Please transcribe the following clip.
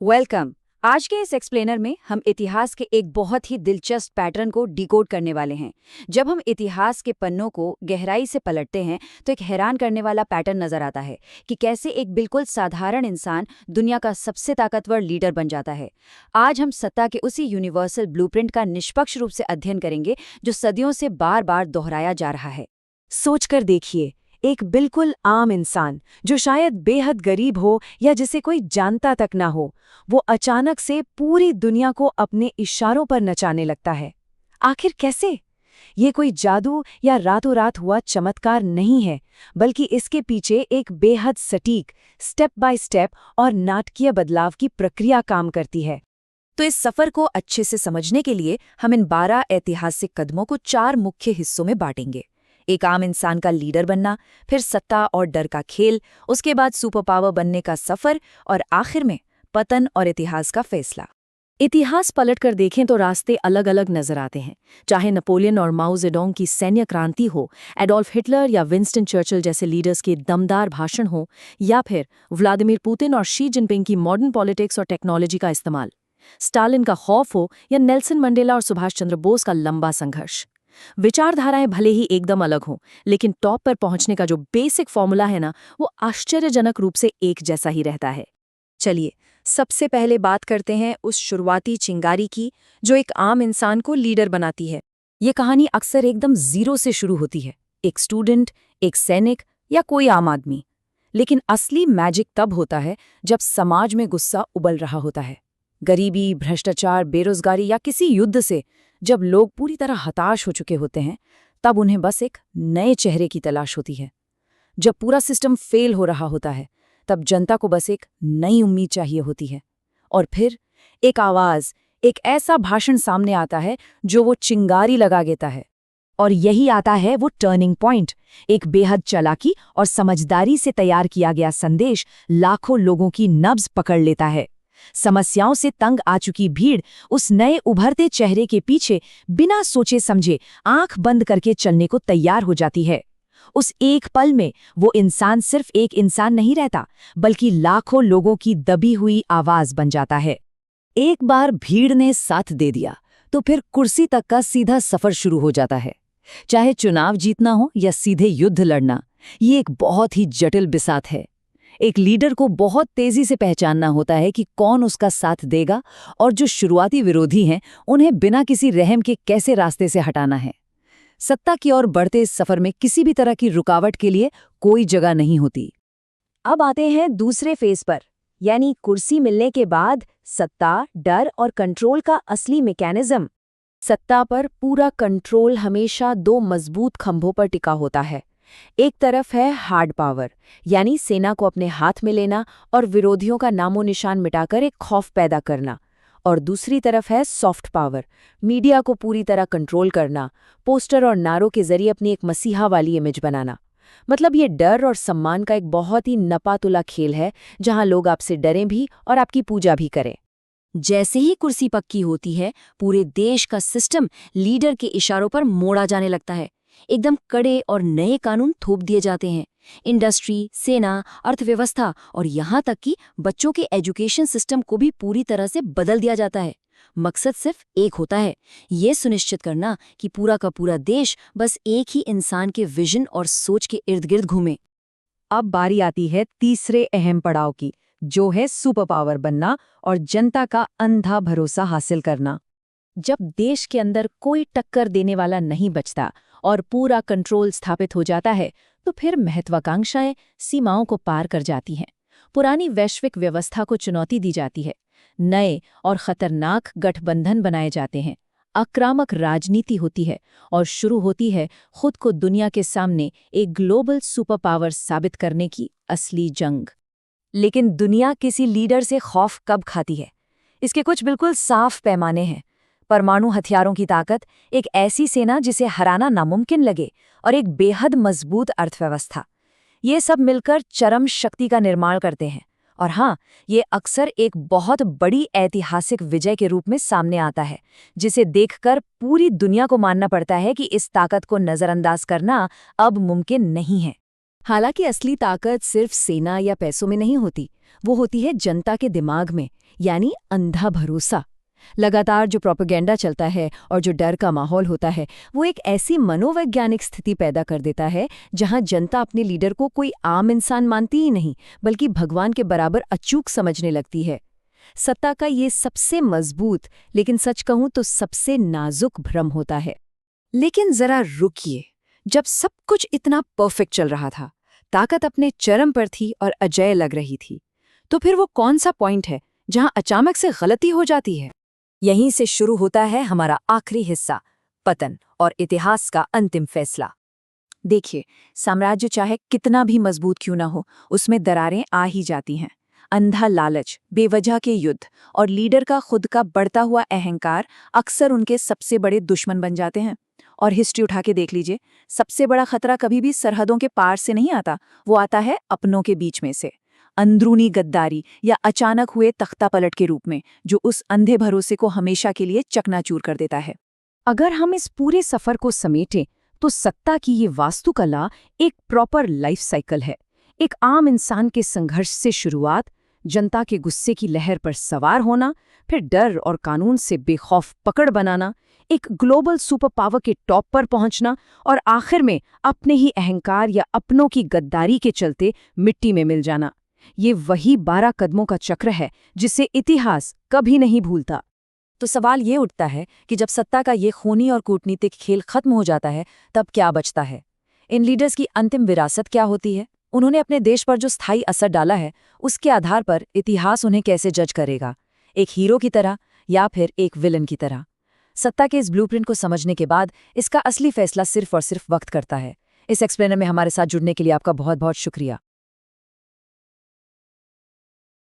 Welcome. आज के इस एक्सप्लेनर में हम इतिहास के एक बहुत ही दिलचस्प पैटर्न को डिकोड करने वाले हैं। जब हम इतिहास के पन्नों को गहराई से पलटते हैं तो एक हैरान करने वाला पैटर्न नजर आता है कि कैसे एक बिल्कुल साधारण इंसान दुनिया का सबसे ताकतवर लीडर बन जाता है। आज हम सत्ता के उसी यूनिवर्सल ब्लूप्रिंट का निष्पक्ष रूप से अध्ययन करेंगे जो सदियों से बार बार दोहराया जा रहा है। सोचकर देखिए, एक बिल्कुल आम इंसान जो शायद बेहद गरीब हो या जिसे कोई जानता तक ना हो, वो अचानक से पूरी दुनिया को अपने इशारों पर नचाने लगता है। आखिर कैसे? ये कोई जादू या रातों रात हुआ चमत्कार नहीं है, बल्कि इसके पीछे एक बेहद सटीक, स्टेप बाय स्टेप और नाटकीय बदलाव की प्रक्रिया काम करती है। तो इस सफर को अच्छे से समझने के लिए हम इन 12 ऐतिहासिक कदमों को 4 मुख्य हिस्सों में बांटेंगे। एक आम इंसान का लीडर बनना, फिर सत्ता और डर का खेल, उसके बाद सुपर पावर बनने का सफर और आखिर में पतन और इतिहास का फैसला। इतिहास पलटकर देखें तो रास्ते अलग अलग नजर आते हैं। चाहे नेपोलियन और माओ जेडोंग की सैन्य क्रांति हो, एडोल्फ हिटलर या विंस्टन चर्चिल जैसे लीडर्स के दमदार भाषण हो, या फिर व्लादिमीर पुतिन और शी जिनपिंग की मॉडर्न पॉलिटिक्स और टेक्नोलॉजी का इस्तेमाल, स्टालिन का खौफ हो या नेल्सन मंडेला और सुभाष चंद्र बोस का लंबा संघर्ष। विचारधाराएं भले ही एकदम अलग हों, लेकिन टॉप पर पहुंचने का जो बेसिक फॉर्मूला है ना, वो आश्चर्यजनक रूप से एक जैसा ही रहता है। चलिए, सबसे पहले बात करते हैं उस शुरुआती चिंगारी की जो एक आम इंसान को लीडर बनाती है। ये कहानी अक्सर एकदम जीरो से शुरू होती है, एक स्टूडेंट, एक सैनिक या कोई आम आदमी। लेकिन असली मैजिक तब होता है जब समाज में गुस्सा उबल रहा होता है। गरीबी, भ्रष्टाचार, बेरोजगारी या किसी युद्ध से जब लोग पूरी तरह हताश हो चुके होते हैं, तब उन्हें बस एक नए चेहरे की तलाश होती है। जब पूरा सिस्टम फेल हो रहा होता है, तब जनता को बस एक नई उम्मीद चाहिए होती है। और फिर एक आवाज, एक ऐसा भाषण सामने आता है जो वो चिंगारी लगा देता है। और यही आता है वो टर्निंग पॉइंट। एक बेहद चालाकी और समझदारी से तैयार किया गया संदेश लाखों लोगों की नब्ज पकड़ लेता है। समस्याओं से तंग आ चुकी भीड़ उस नए उभरते चेहरे के पीछे बिना सोचे समझे आंख बंद करके चलने को तैयार हो जाती है। उस एक पल में वो इंसान सिर्फ एक इंसान नहीं रहता, बल्कि लाखों लोगों की दबी हुई आवाज बन जाता है। एक बार भीड़ ने साथ दे दिया तो फिर कुर्सी तक का सीधा सफर शुरू हो जाता है। चाहे चुनाव जीतना हो या सीधे युद्ध लड़ना, ये एक बहुत ही जटिल बिसात है। एक लीडर को बहुत तेजी से पहचानना होता है कि कौन उसका साथ देगा और जो शुरुआती विरोधी हैं, उन्हें बिना किसी रहम के कैसे रास्ते से हटाना है। सत्ता की ओर बढ़ते इस सफर में किसी भी तरह की रुकावट के लिए कोई जगह नहीं होती। अब आते हैं दूसरे फेज पर, यानी कुर्सी मिलने के बाद सत्ता, डर और कंट्रोल का असली मैकेनिज्म। सत्ता पर पूरा कंट्रोल हमेशा 2 मजबूत खंभों पर टिका होता है। एक तरफ है हार्ड पावर, यानी सेना को अपने हाथ में लेना और विरोधियों का नामो निशान मिटाकर एक खौफ पैदा करना। और दूसरी तरफ है सॉफ्ट पावर, मीडिया को पूरी तरह कंट्रोल करना, पोस्टर और नारों के जरिए अपनी एक मसीहा वाली इमेज बनाना। मतलब ये डर और सम्मान का एक बहुत ही नपातुला खेल है, जहां लोग आपसे डरें भी और आपकी पूजा भी करें। जैसे ही कुर्सी पक्की होती है, पूरे देश का सिस्टम लीडर के इशारों पर मोड़ा जाने लगता है। एकदम कड़े और नए कानून थोप दिए जाते हैं। इंडस्ट्री, सेना, अर्थव्यवस्था और यहाँ तक कि बच्चों के एजुकेशन सिस्टम को भी पूरी तरह से बदल दिया जाता है। मकसद सिर्फ एक होता है, ये सुनिश्चित करना कि पूरा का पूरा देश बस एक ही इंसान के विजन और सोच के इर्द गिर्द घूमे। अब बारी आती है तीसरे अहम पड़ाव की, जो है सुपर पावर बनना और जनता का अंधा भरोसा हासिल करना। जब देश के अंदर कोई टक्कर देने वाला नहीं बचता और पूरा कंट्रोल स्थापित हो जाता है, तो फिर महत्वाकांक्षाएं सीमाओं को पार कर जाती हैं। पुरानी वैश्विक व्यवस्था को चुनौती दी जाती है। नए और खतरनाक गठबंधन बनाए जाते हैं। आक्रामक राजनीति होती है और शुरू होती है खुद को दुनिया के सामने एक ग्लोबल सुपर पावर साबित करने की असली जंग। लेकिन दुनिया किसी लीडर से खौफ कब खाती है? इसके कुछ बिल्कुल साफ पैमाने हैं। परमाणु हथियारों की ताकत, एक ऐसी सेना जिसे हराना नामुमकिन लगे, और एक बेहद मजबूत अर्थव्यवस्था। ये सब मिलकर चरम शक्ति का निर्माण करते हैं। और हाँ, ये अक्सर एक बहुत बड़ी ऐतिहासिक विजय के रूप में सामने आता है, जिसे देखकर पूरी दुनिया को मानना पड़ता है कि इस ताकत को नज़रअंदाज करना अब मुमकिन नहीं है। हालांकि असली ताकत सिर्फ सेना या पैसों में नहीं होती, वो होती है जनता के दिमाग में, यानी अंधा भरोसा। लगातार जो प्रोपेगेंडा चलता है और जो डर का माहौल होता है, वो एक ऐसी मनोवैज्ञानिक स्थिति पैदा कर देता है जहां जनता अपने लीडर को कोई आम इंसान मानती ही नहीं, बल्कि भगवान के बराबर अचूक समझने लगती है। सत्ता का ये सबसे मजबूत, लेकिन सच कहूं तो सबसे नाजुक भ्रम होता है। लेकिन जरा रुकिए, जब सब कुछ इतना परफेक्ट चल रहा था, ताकत अपने चरम पर थी और अजेय लग रही थी, तो फिर वो कौन सा पॉइंट है जहां अचानक से गलती हो जाती है? यहीं से शुरू होता है हमारा आखिरी हिस्सा, पतन और इतिहास का अंतिम फैसला। देखिए, साम्राज्य चाहे कितना भी मजबूत क्यों ना हो, उसमें दरारें आ ही जाती हैं। अंधा लालच, बेवजह के युद्ध और लीडर का खुद का बढ़ता हुआ अहंकार अक्सर उनके सबसे बड़े दुश्मन बन जाते हैं। और हिस्ट्री उठा के देख लीजिए, सबसे बड़ा खतरा कभी भी सरहदों के पार से नहीं आता, वो आता है अपनों के बीच में से। अंदरूनी गद्दारी या अचानक हुए तख्तापलट के रूप में, जो उस अंधे भरोसे को हमेशा के लिए चकनाचूर कर देता है। अगर हम इस पूरे सफर को समेटें, तो सत्ता की ये वास्तुकला एक प्रॉपर लाइफ साइकिल है। एक आम इंसान के संघर्ष से शुरुआत, जनता के गुस्से की लहर पर सवार होना, फिर डर और कानून से बेखौफ पकड़ बनाना, एक ग्लोबल सुपर पावर के टॉप पर पहुंचना और आखिर में अपने ही अहंकार या अपनों की गद्दारी के चलते मिट्टी में मिल जाना। ये वही 12 कदमों का चक्र है जिसे इतिहास कभी नहीं भूलता। तो सवाल ये उठता है कि जब सत्ता का ये खूनी और कूटनीतिक खेल खत्म हो जाता है, तब क्या बचता है? इन लीडर्स की अंतिम विरासत क्या होती है? उन्होंने अपने देश पर जो स्थायी असर डाला है, उसके आधार पर इतिहास उन्हें कैसे जज करेगा? एक हीरो की तरह या फिर एक विलन की तरह? सत्ता के इस ब्लूप्रिंट को समझने के बाद इसका असली फैसला सिर्फ और सिर्फ वक्त करता है। इस एक्सप्लेनर में हमारे साथ जुड़ने के लिए आपका बहुत बहुत शुक्रिया।